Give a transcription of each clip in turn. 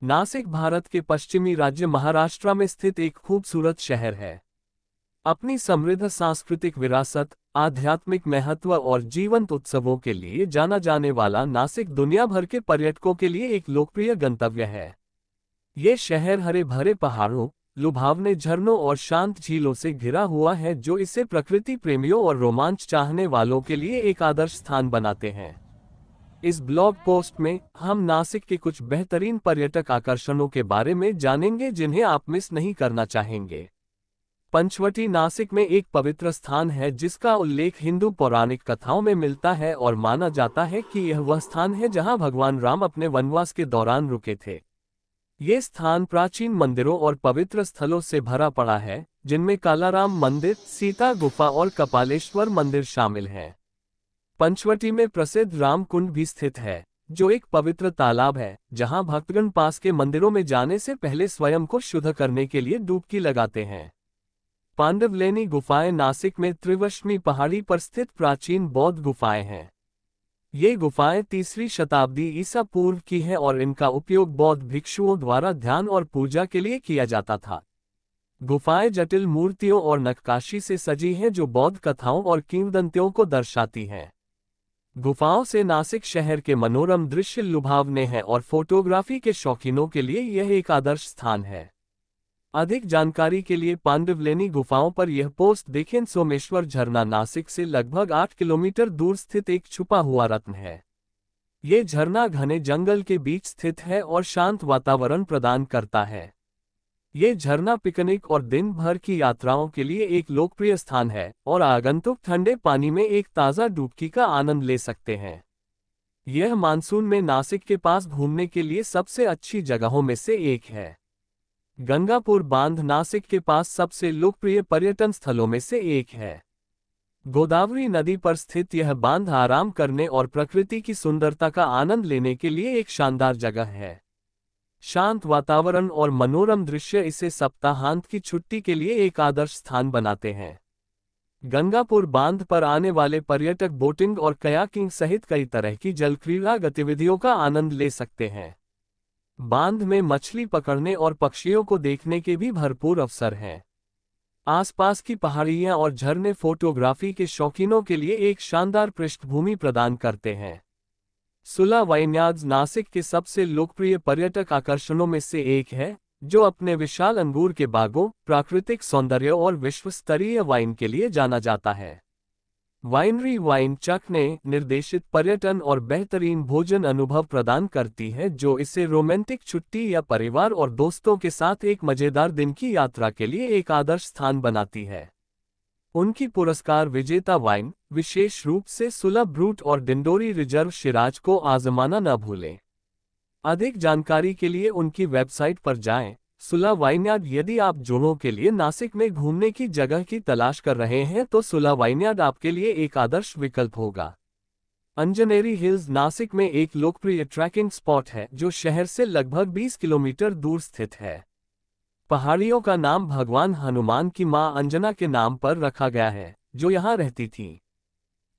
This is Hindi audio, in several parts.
नासिक भारत के पश्चिमी राज्य महाराष्ट्र में स्थित एक खूबसूरत शहर है। अपनी समृद्ध सांस्कृतिक विरासत, आध्यात्मिक महत्व और जीवंत उत्सवों के लिए जाना जाने वाला नासिक दुनिया भर के पर्यटकों के लिए एक लोकप्रिय गंतव्य है। ये शहर हरे भरे पहाड़ों, लुभावने झरनों और शांत झीलों से घिरा हुआ है, जो इसे प्रकृति प्रेमियों और रोमांच चाहने वालों के लिए एक आदर्श स्थान बनाते हैं। इस ब्लॉग पोस्ट में हम नासिक के कुछ बेहतरीन पर्यटक आकर्षणों के बारे में जानेंगे जिन्हें आप मिस नहीं करना चाहेंगे। पंचवटी नासिक में एक पवित्र स्थान है जिसका उल्लेख हिंदू पौराणिक कथाओं में मिलता है और माना जाता है कि यह वह स्थान है जहां भगवान राम अपने वनवास के दौरान रुके थे। ये स्थान प्राचीन मंदिरों और पवित्र स्थलों से भरा पड़ा है, जिनमें कालाराम मंदिर, सीता गुफा और कपालेश्वर मंदिर शामिल हैं। पंचवटी में प्रसिद्ध राम कुंड भी स्थित है, जो एक पवित्र तालाब है जहां भक्तगण पास के मंदिरों में जाने से पहले स्वयं को शुद्ध करने के लिए डुबकी लगाते हैं। पांडवलेनी गुफाएं नासिक में त्रिवशमी पहाड़ी पर स्थित प्राचीन बौद्ध गुफाएं हैं। ये गुफाएं 3वीं शताब्दी ईसा पूर्व की हैं और इनका उपयोग बौद्ध भिक्षुओं द्वारा ध्यान और पूजा के लिए किया जाता था। गुफाएं जटिल मूर्तियों और नक्काशी से सजी हैं जो बौद्ध कथाओं और किंवदंतियों को दर्शाती हैं। गुफाओं से नासिक शहर के मनोरम दृश्य लुभावने हैं और फोटोग्राफी के शौकीनों के लिए यह एक आदर्श स्थान है। अधिक जानकारी के लिए पांडवलेनी गुफाओं पर यह पोस्ट देखें। सोमेश्वर झरना नासिक से लगभग 8 किलोमीटर दूर स्थित एक छुपा हुआ रत्न है। ये झरना घने जंगल के बीच स्थित है और शांत वातावरण प्रदान करता है। ये झरना पिकनिक और दिन भर की यात्राओं के लिए एक लोकप्रिय स्थान है और आगंतुक ठंडे पानी में एक ताज़ा डुबकी का आनंद ले सकते हैं। यह मानसून में नासिक के पास घूमने के लिए सबसे अच्छी जगहों में से एक है। गंगापुर बांध नासिक के पास सबसे लोकप्रिय पर्यटन स्थलों में से एक है। गोदावरी नदी पर स्थित यह बांध आराम करने और प्रकृति की सुंदरता का आनंद लेने के लिए एक शानदार जगह है। शांत वातावरण और मनोरम दृश्य इसे सप्ताहांत की छुट्टी के लिए एक आदर्श स्थान बनाते हैं। गंगापुर बांध पर आने वाले पर्यटक बोटिंग और कयाकिंग सहित कई तरह की जलक्रीड़ा गतिविधियों का आनंद ले सकते हैं। बांध में मछली पकड़ने और पक्षियों को देखने के भी भरपूर अवसर हैं। आसपास की पहाड़ियां और झरने फोटोग्राफी के शौकीनों के लिए एक शानदार पृष्ठभूमि प्रदान करते हैं। सुला वाइनयार्ड्स नासिक के सबसे लोकप्रिय पर्यटक आकर्षणों में से एक है, जो अपने विशाल अंगूर के बागों, प्राकृतिक सौंदर्य और विश्व स्तरीय वाइन के लिए जाना जाता है। वाइनरी वाइन चखने निर्देशित पर्यटन और बेहतरीन भोजन अनुभव प्रदान करती है, जो इसे रोमांटिक छुट्टी या परिवार और दोस्तों के साथ एक मजेदार दिन की यात्रा के लिए एक आदर्श स्थान बनाती है। उनकी पुरस्कार विजेता वाइन, विशेष रूप से सुलभ ब्रूट और डिंडोरी रिजर्व शिराज को आजमाना न भूलें। अधिक जानकारी के लिए उनकी वेबसाइट पर जाएं। सुला वाइनयार्ड। यदि आप जोड़ों के लिए नासिक में घूमने की जगह की तलाश कर रहे हैं तो सुला वाइनयार्ड आपके लिए एक आदर्श विकल्प होगा। अंजनेरी हिल्स नासिक में एक लोकप्रिय ट्रैकिंग स्पॉट है जो शहर से लगभग 20 किलोमीटर दूर स्थित है। पहाड़ियों का नाम भगवान हनुमान की मां अंजना के नाम पर रखा गया है, जो यहां रहती थीं।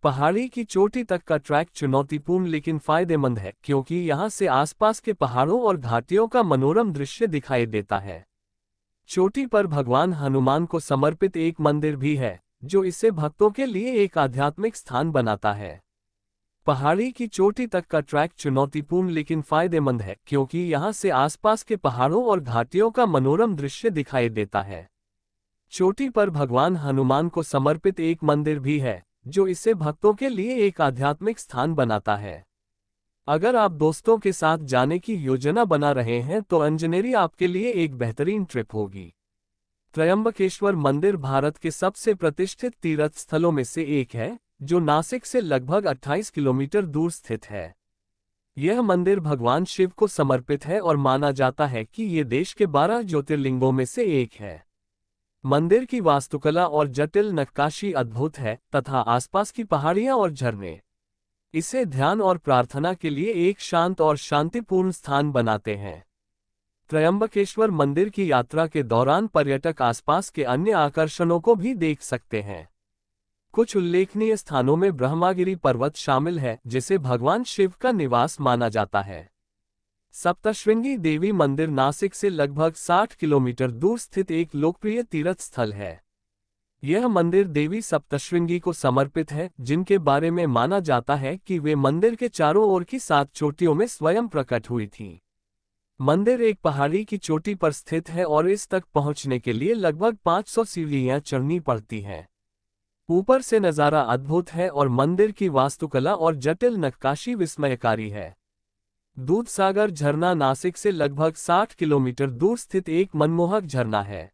पहाड़ी की चोटी तक का ट्रैक चुनौतीपूर्ण लेकिन फायदेमंद है, क्योंकि यहां से आसपास के पहाड़ों और घाटियों का मनोरम दृश्य दिखाई देता है। चोटी पर भगवान हनुमान को समर्पित एक मंदिर भी है, जो इसे भक्तों के लिए एक आध्यात्मिक स्थान बनाता है। पहाड़ी की चोटी तक का ट्रैक चुनौतीपूर्ण लेकिन फायदेमंद है, क्योंकि यहां से आसपास के पहाड़ों और घाटियों का मनोरम दृश्य दिखाई देता है। चोटी पर भगवान हनुमान को समर्पित एक मंदिर भी है, जो इसे भक्तों के लिए एक आध्यात्मिक स्थान बनाता है। अगर आप दोस्तों के साथ जाने की योजना बना रहे हैं तो अंजनेरी आपके लिए एक बेहतरीन ट्रिप होगी। त्रयंबकेश्वर मंदिर भारत के सबसे प्रतिष्ठित तीर्थ स्थलों में से एक है, जो नासिक से लगभग 28 किलोमीटर दूर स्थित है। यह मंदिर भगवान शिव को समर्पित है और माना जाता है कि ये देश के 12 ज्योतिर्लिंगों में से एक है। मंदिर की वास्तुकला और जटिल नक्काशी अद्भुत है तथा आसपास की पहाड़ियां और झरने इसे ध्यान और प्रार्थना के लिए एक शांत और शांतिपूर्ण स्थान बनाते हैं। त्रयंबकेश्वर मंदिर की यात्रा के दौरान पर्यटक आसपास के अन्य आकर्षणों को भी देख सकते हैं। कुछ उल्लेखनीय स्थानों में ब्रह्मागिरी पर्वत शामिल है, जिसे भगवान शिव का निवास माना जाता है। सप्तशृंगी देवी मंदिर नासिक से लगभग 60 किलोमीटर दूर स्थित एक लोकप्रिय तीर्थ स्थल है। यह मंदिर देवी सप्तशृंगी को समर्पित है, जिनके बारे में माना जाता है कि वे मंदिर के चारों ओर की 7 चोटियों में स्वयं प्रकट हुई थीं। मंदिर एक पहाड़ी की चोटी पर स्थित है और इस तक पहुंचने के लिए लगभग 500 सीढ़ियां चढ़नी पड़ती हैं। ऊपर से नज़ारा अद्भुत है और मंदिर की वास्तुकला और जटिल नक्काशी विस्मयकारी है। दूधसागर झरना नासिक से लगभग 60 किलोमीटर दूर स्थित एक मनमोहक झरना है।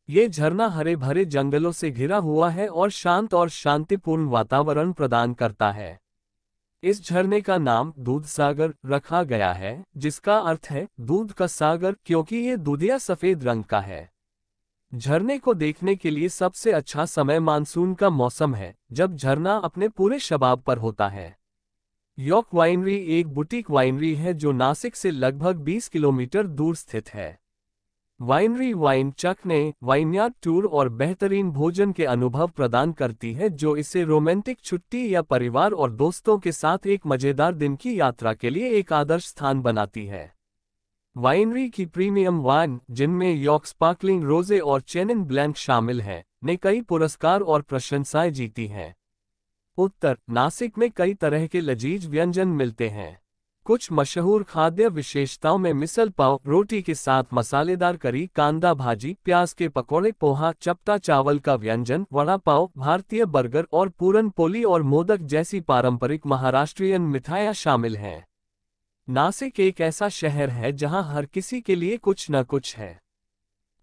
ये झरना हरे भरे जंगलों से घिरा हुआ है और शांत और शांतिपूर्ण वातावरण प्रदान करता है। इस झरने का नाम दूधसागर रखा गया है, जिसका अर्थ है दूध का सागर, क्योंकि ये दूधिया सफेद रंग का है। झरने को देखने के लिए सबसे अच्छा समय मानसून का मौसम है, जब झरना अपने पूरे शबाब पर होता है। यॉर्क वाइनरी एक बुटीक वाइनरी है जो नासिक से लगभग 20 किलोमीटर दूर स्थित है। वाइनरी वाइन चखने, वाइनयार्ड टूर और बेहतरीन भोजन के अनुभव प्रदान करती है, जो इसे रोमांटिक छुट्टी या परिवार और दोस्तों के साथ एक मजेदार दिन की यात्रा के लिए एक आदर्श स्थान बनाती है। वाइनरी की प्रीमियम वाइन, जिनमें यॉर्क स्पार्कलिंग रोजे और चेनिन ब्लैंक शामिल हैं, ने कई पुरस्कार और प्रशंसाएं जीती हैं। उत्तर नासिक में कई तरह के लजीज व्यंजन मिलते हैं। कुछ मशहूर खाद्य विशेषताओं में मिसल पाव, रोटी के साथ मसालेदार करी, कांदा भाजी, प्याज के पकौड़े, पोहा, चपटा चावल का व्यंजन, वड़ा पाव, भारतीय बर्गर और पूरन पोली और मोदक जैसी पारंपरिक महाराष्ट्रीयन मिठाइयाँ शामिल हैं। नासिक एक ऐसा शहर है जहां हर किसी के लिए कुछ न कुछ है।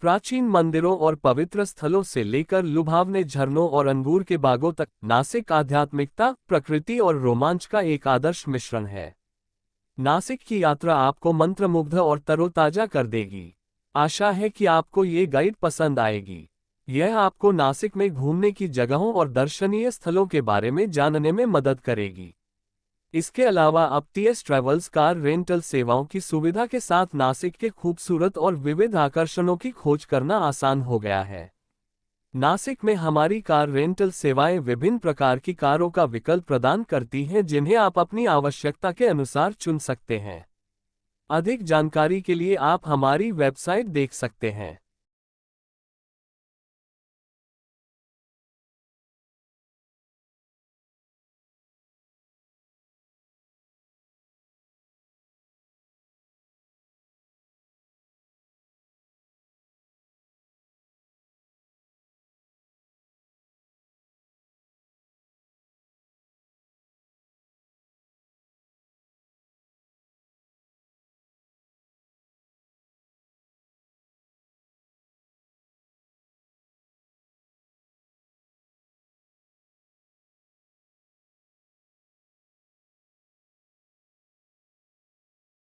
प्राचीन मंदिरों और पवित्र स्थलों से लेकर लुभावने झरनों और अंगूर के बागों तक, नासिक आध्यात्मिकता, प्रकृति और रोमांच का एक आदर्श मिश्रण है। नासिक की यात्रा आपको मंत्रमुग्ध और तरोताजा कर देगी। आशा है कि आपको ये गाइड पसंद आएगी। यह आपको नासिक में घूमने की जगहों और दर्शनीय स्थलों के बारे में जानने में मदद करेगी। इसके अलावा अब टीएस ट्रैवल्स कार रेंटल सेवाओं की सुविधा के साथ नासिक के खूबसूरत और विविध आकर्षणों की खोज करना आसान हो गया है। नासिक में हमारी कार रेंटल सेवाएं विभिन्न प्रकार की कारों का विकल्प प्रदान करती हैं, जिन्हें आप अपनी आवश्यकता के अनुसार चुन सकते हैं। अधिक जानकारी के लिए आप हमारी वेबसाइट देख सकते हैं।